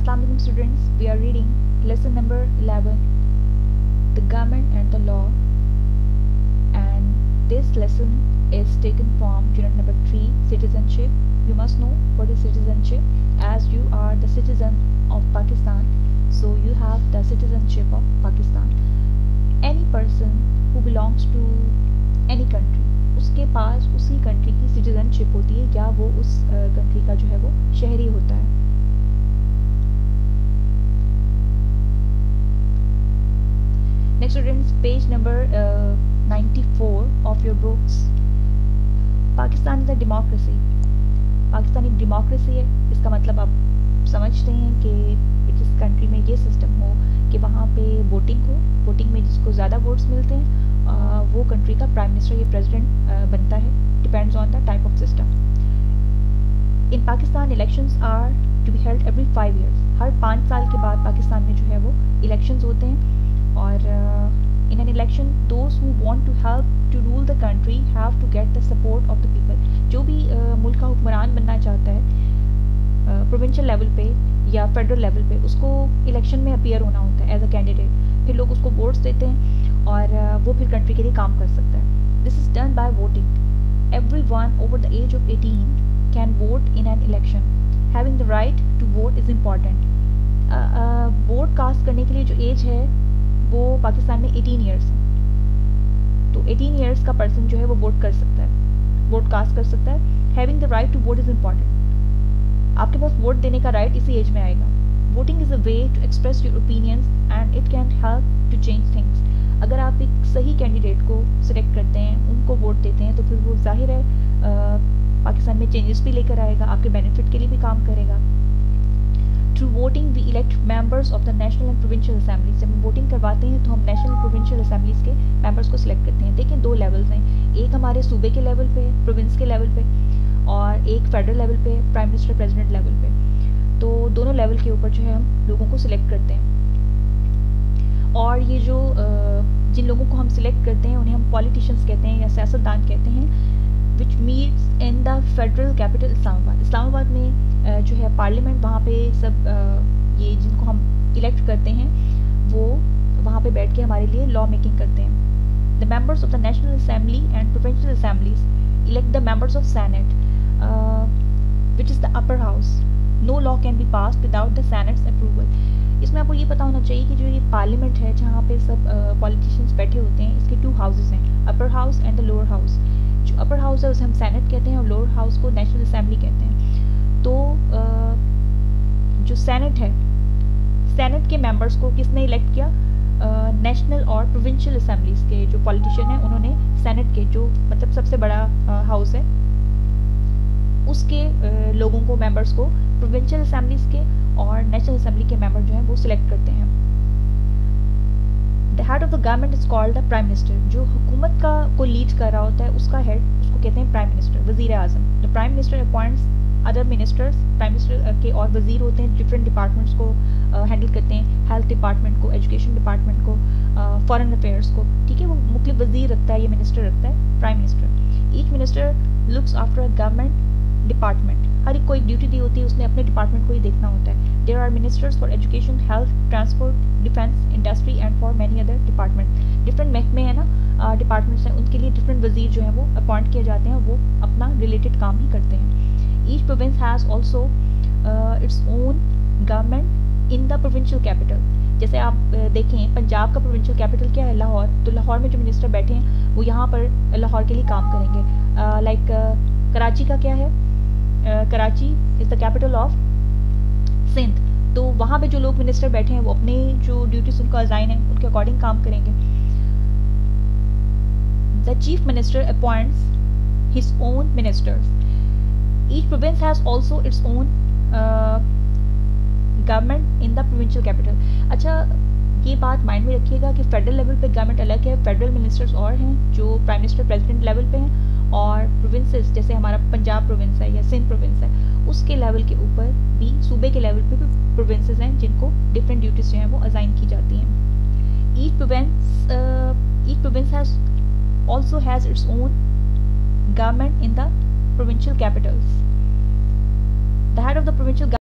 Assalamu alaikum students, we are reading lesson number 11, the government and the law, and this lesson is taken from unit number 3, citizenship. You must know what is citizenship, as you are the citizen of Pakistan, so you have the citizenship of Pakistan. Any person who belongs to any country, उसके पास उसी country की citizenship होती है या वो उस country का जो है वो शहरी होता है. Next students, page number 94 of your books. Pakistan is a democracy. Pakistan एक डेमोक्रेसी है. इसका मतलब आप समझते हैं कि जिस कंट्री में ये सिस्टम हो कि वहाँ पे वोटिंग हो, वोटिंग में जिसको ज़्यादा वोट्स मिलते हैं वो कंट्री का प्राइम मिनिस्टर या प्रेसिडेंट बनता है. Depends on the type of system. In Pakistan elections are to be held every 5 years. हर 5 साल के बाद पाकिस्तान में जो है वो इलेक्शंस होते हैं. और in an election those who want to help to rule the country have to get the support of the people. जो भी मुल्क का हुक्मरान बनना चाहता है प्रोविंशियल लेवल पे या फेडरल लेवल पे, उसको इलेक्शन में अपीयर होना होता है एज अ कैंडिडेट. फिर लोग उसको वोट्स देते हैं और वो फिर कंट्री के लिए काम कर सकता है. This is done by voting. Everyone over the age of 18 can vote in an election. Having the right to vote is important. Vote cast करने के लिए जो एज है वो पाकिस्तान में 18 years है. तो 18 years का पर्सन जो है वो वोट कर सकता है, वोट कास्ट कर सकता है. Having the right to vote is important. आपके पास वोट देने का राइट इसी एज में आएगा. Voting is a way to express your opinions and it can help to change things. अगर आप एक सही कैंडिडेट को सिलेक्ट करते हैं, उनको वोट देते हैं, तो फिर वो जाहिर है पाकिस्तान में चेंजेस भी लेकर आएगा, आपके बेनिफिट के लिए भी काम करेगा. Through voting we elect members of the national and provincial assemblies. जब हम वोटिंग करवाते हैं तो हम नेशनल एंड प्रोविंशियल असेंबलीज के मेंबर्स को सिलेक्ट करते हैं. देखिए 2 लेवल्स हैं. एक हमारे सूबे के लेवल पे, प्रोविंस के लेवल पे, और एक फेडरल लेवल पे, प्राइम मिनिस्टर प्रेसिडेंट लेवल पे. तो दोनों लेवल के ऊपर जो है हम लोगों को सिलेक्ट करते हैं. और ये जो जिन लोगों को हम सिलेक्ट करते हैं उन्हें हम पॉलिटिशियंस कहते हैं या सियासतदान कहते हैं. विच meets in the federal capital Islamabad. Islamabad में जो है पार्लियामेंट, वहाँ पे सब ये जिनको हम इलेक्ट करते हैं वो वहाँ पे बैठ के हमारे लिए लॉ मेकिंग करते हैं. The members of the National Assembly and provincial assemblies elect the members of Senate which is the upper house. No law can be passed without the Senate's approval. इसमें आपको ये पता होना चाहिए कि जो ये पार्लियामेंट है जहाँ पे सब पॉलिटिशियंस बैठे होते हैं, इसके 2 हाउसेस हैं, upper house and the lower house. जो अपर हाउस है उसे हम सेनेट कहते हैं और लोअर हाउस को नेशनल असेंबली कहते हैं. तो जो सेनेट है, सेनेट के मेंबर्स को किसने इलेक्ट किया? नेशनल और प्रोविंशियल असेंबलीज के जो पॉलिटिशियन हैं उन्होंने सेनेट के, जो मतलब सबसे बड़ा हाउस है, उसके लोगों को, मेंबर्स को प्रोविंशियल असेंबलीज के और नेशनल असेंबली के मेंबर जो हैं वो सिलेक्ट करते हैं. The head of the government is called the prime minister. जो हुकूमत का को लीड कर रहा होता है उसका हेड, उसको कहते हैं प्राइम मिनिस्टर, वजीर आजम. The prime minister appoints other ministers. Prime minister के और वजीर होते हैं, डिफरेंट डिपार्टमेंट्स को हैंडल करते हैं. हेल्थ डिपार्टमेंट को, एजुकेशन डिपार्टमेंट को, फॉरेन अफेयर्स को. ठीक है, वो मुख्तलिफ वजीर रखता है, ये मिनिस्टर रखता है prime minister. Each minister looks after a government department. हर एक को एक ड्यूटी दी होती है, उसने अपने डिपार्टमेंट को ही देखना होता है. There are ministers for education, health, transport, defence, industry and for many other department. Different महकमे हैं ना, डिपार्टमेंट्स हैं, उनके लिए डिफरेंट वजीर जो हैं वो अपॉइंट किए जाते हैं, वो अपना रिलेटेड काम ही करते हैं. Each province has also its own government in the provincial capital. जैसे आप देखें पंजाब का प्रोविंशियल कैपिटल क्या है? लाहौर. तो लाहौर में जो मिनिस्टर बैठे हैं वो यहाँ पर लाहौर के लिए काम करेंगे. लाइक कराची का क्या है? Karachi is the capital of Sindh. तो वहाँ पे जो लोग मिनिस्टर बैठे हैं वो अपने जो ड्यूटीज उनको असाइन है उनके अकॉर्डिंग काम करेंगे. The chief minister appoints his own ministers. Each province has also its own government in the provincial capital. अच्छा, ये बात माइंड में रखिएगा कि फेडरल लेवल पे गवर्नमेंट अलग है, फेडरल मिनिस्टर्स और हैं जो प्राइम मिनिस्टर प्रेसिडेंट लेवल पे हैं, और प्रोविंसेस जैसे हमारा पंजाब प्रोविंस है या सिंध प्रोविंस है, उसके लेवल के ऊपर भी सूबे के लेवल पे भी प्रोविंसेस हैं जिनको डिफरेंट ड्यूटीज जो हैं वो असाइन की जाती हैं. Each province has also has its own government in the provincial capitals. The head of the provincial